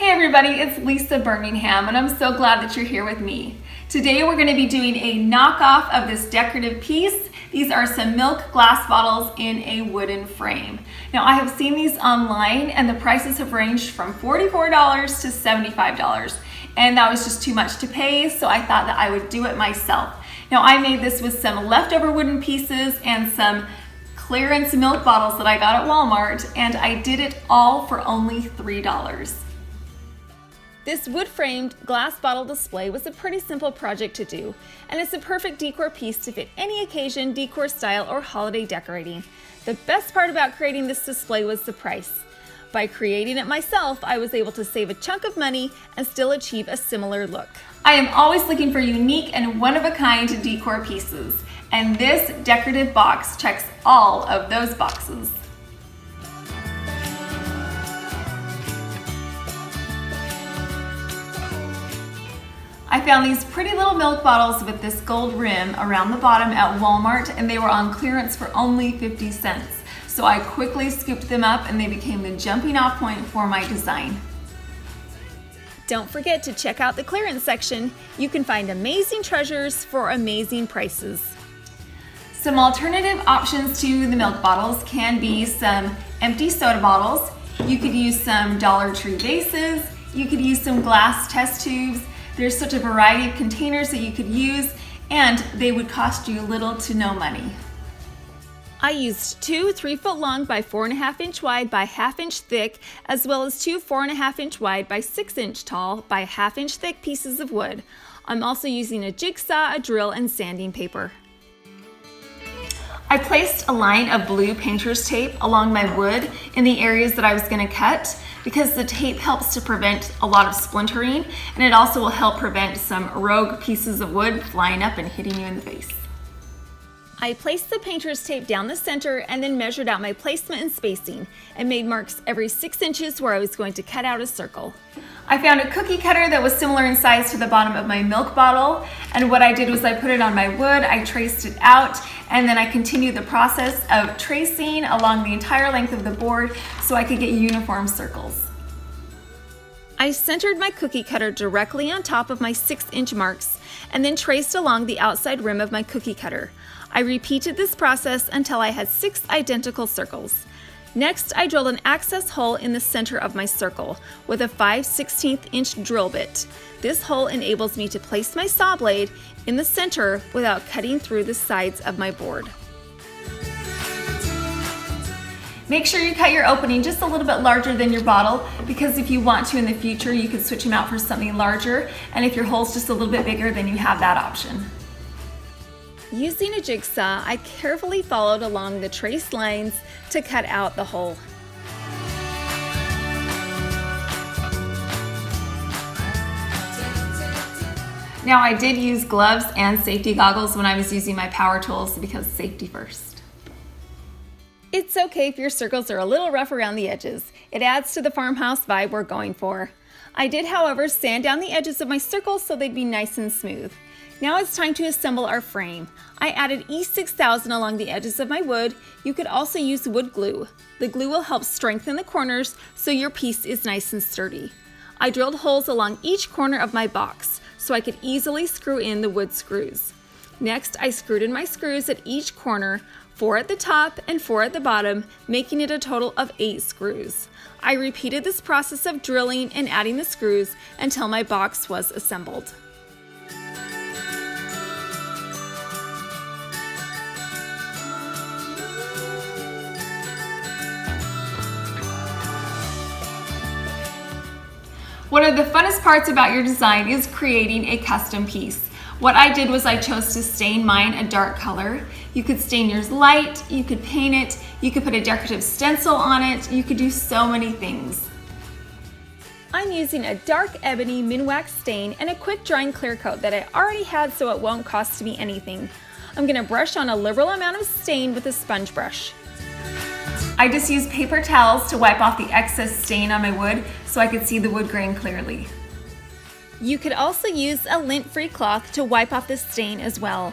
Hey everybody, it's Lisa Burningham and I'm so glad that you're here with me. Today we're going to be doing a knockoff of this decorative piece. These are some milk glass bottles in a wooden frame. Now I have seen these online and the prices have ranged from $44 to $75 and that was just too much to pay, so I thought that I would do it myself. Now I made this with some leftover wooden pieces and some clearance milk bottles that I got at Walmart, and I did it all for only $3. This wood-framed glass bottle display was a pretty simple project to do, and it's a perfect decor piece to fit any occasion, decor style, or holiday decorating. The best part about creating this display was the price. By creating it myself, I was able to save a chunk of money and still achieve a similar look. I am always looking for unique and one-of-a-kind decor pieces, and this decorative box checks all of those boxes. I found these pretty little milk bottles with this gold rim around the bottom at Walmart, and they were on clearance for only 50 cents. So I quickly scooped them up and they became the jumping off point for my design. Don't forget to check out the clearance section. You can find amazing treasures for amazing prices. Some alternative options to the milk bottles can be some empty soda bottles. You could use some Dollar Tree vases. You could use some glass test tubes. There's such a variety of containers that you could use, and they would cost you little to no money. I used two 3-foot long by 4.5-inch wide by 1/2-inch thick, as well as two 4.5-inch wide by 6-inch tall by 1/2-inch thick pieces of wood. I'm also using a jigsaw, a drill, and sanding paper. I placed a line of blue painter's tape along my wood in the areas that I was going to cut, because the tape helps to prevent a lot of splintering, and it also will help prevent some rogue pieces of wood flying up and hitting you in the face. I placed the painter's tape down the center and then measured out my placement and spacing and made marks every 6 inches where I was going to cut out a circle. I found a cookie cutter that was similar in size to the bottom of my milk bottle, and what I did was I put it on my wood, I traced it out, and then I continued the process of tracing along the entire length of the board so I could get uniform circles. I centered my cookie cutter directly on top of my 6-inch marks and then traced along the outside rim of my cookie cutter. I repeated this process until I had 6 identical circles. Next, I drilled an access hole in the center of my circle with a 5/16-inch drill bit. This hole enables me to place my saw blade in the center without cutting through the sides of my board. Make sure you cut your opening just a little bit larger than your bottle, because if you want to in the future, you can switch them out for something larger, and if your hole's just a little bit bigger, then you have that option. Using a jigsaw, I carefully followed along the traced lines to cut out the hole. Now I did use gloves and safety goggles when I was using my power tools, because safety first. It's okay if your circles are a little rough around the edges. It adds to the farmhouse vibe we're going for. I did, however, sand down the edges of my circles so they'd be nice and smooth. Now it's time to assemble our frame. I added E6000 along the edges of my wood. You could also use wood glue. The glue will help strengthen the corners so your piece is nice and sturdy. I drilled holes along each corner of my box so I could easily screw in the wood screws. Next, I screwed in my screws at each corner, 4 at the top and 4 at the bottom, making it a total of 8 screws. I repeated this process of drilling and adding the screws until my box was assembled. One of the funnest parts about your design is creating a custom piece. What I did was I chose to stain mine a dark color. You could stain yours light, you could paint it, you could put a decorative stencil on it, you could do so many things. I'm using a dark ebony min-wax stain and a quick drying clear coat that I already had, so it won't cost me anything. I'm gonna brush on a liberal amount of stain with a sponge brush. I just used paper towels to wipe off the excess stain on my wood so I could see the wood grain clearly. You could also use a lint-free cloth to wipe off the stain as well.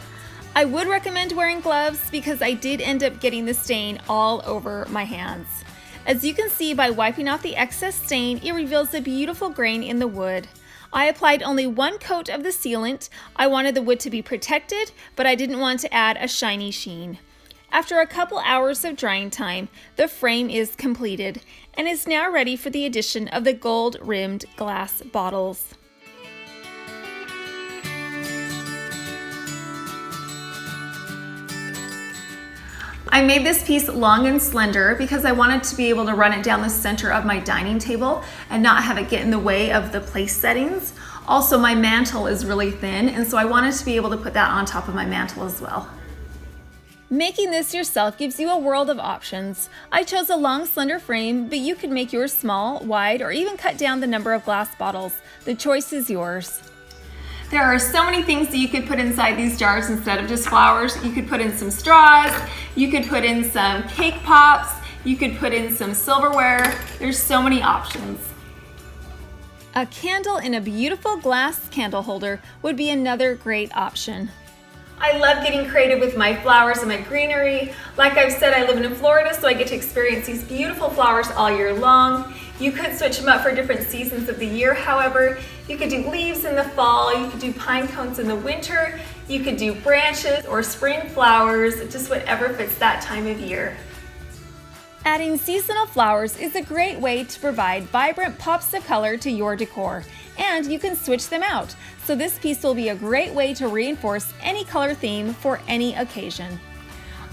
I would recommend wearing gloves because I did end up getting the stain all over my hands. As you can see by wiping off the excess stain, it reveals a beautiful grain in the wood. I applied only one coat of the sealant. I wanted the wood to be protected, but I didn't want to add a shiny sheen. After a couple hours of drying time, the frame is completed and is now ready for the addition of the gold-rimmed glass bottles. I made this piece long and slender because I wanted to be able to run it down the center of my dining table and not have it get in the way of the place settings. Also, my mantle is really thin, and so I wanted to be able to put that on top of my mantle as well. Making this yourself gives you a world of options. I chose a long, slender frame, but you could make yours small, wide, or even cut down the number of glass bottles. The choice is yours. There are so many things that you could put inside these jars instead of just flowers. You could put in some straws, you could put in some cake pops, you could put in some silverware. There's so many options. A candle in a beautiful glass candle holder would be another great option. I love getting creative with my flowers and my greenery. Like I've said, I live in Florida, so I get to experience these beautiful flowers all year long. You could switch them up for different seasons of the year, however. You could do leaves in the fall, you could do pine cones in the winter, you could do branches or spring flowers, just whatever fits that time of year. Adding seasonal flowers is a great way to provide vibrant pops of color to your decor, and you can switch them out. So this piece will be a great way to reinforce any color theme for any occasion.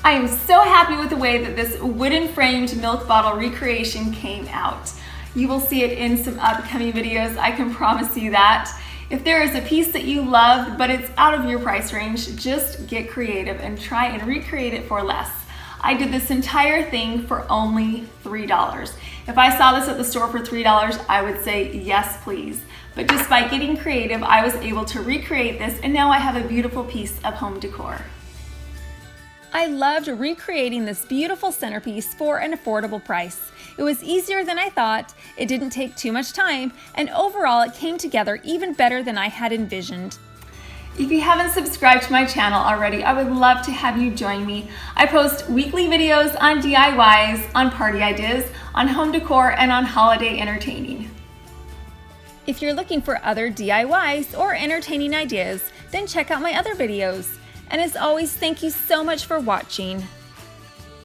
I am so happy with the way that this wooden framed milk bottle recreation came out. You will see it in some upcoming videos, I can promise you that. If there is a piece that you love, but it's out of your price range, just get creative and try and recreate it for less. I did this entire thing for only $3. If I saw this at the store for $3, I would say yes, please. But just by getting creative, I was able to recreate this, and now I have a beautiful piece of home decor. I loved recreating this beautiful centerpiece for an affordable price. It was easier than I thought, it didn't take too much time, and overall it came together even better than I had envisioned. If you haven't subscribed to my channel already, I would love to have you join me. I post weekly videos on DIYs, on party ideas, on home decor, and on holiday entertaining. If you're looking for other DIYs or entertaining ideas, then check out my other videos. And as always, thank you so much for watching.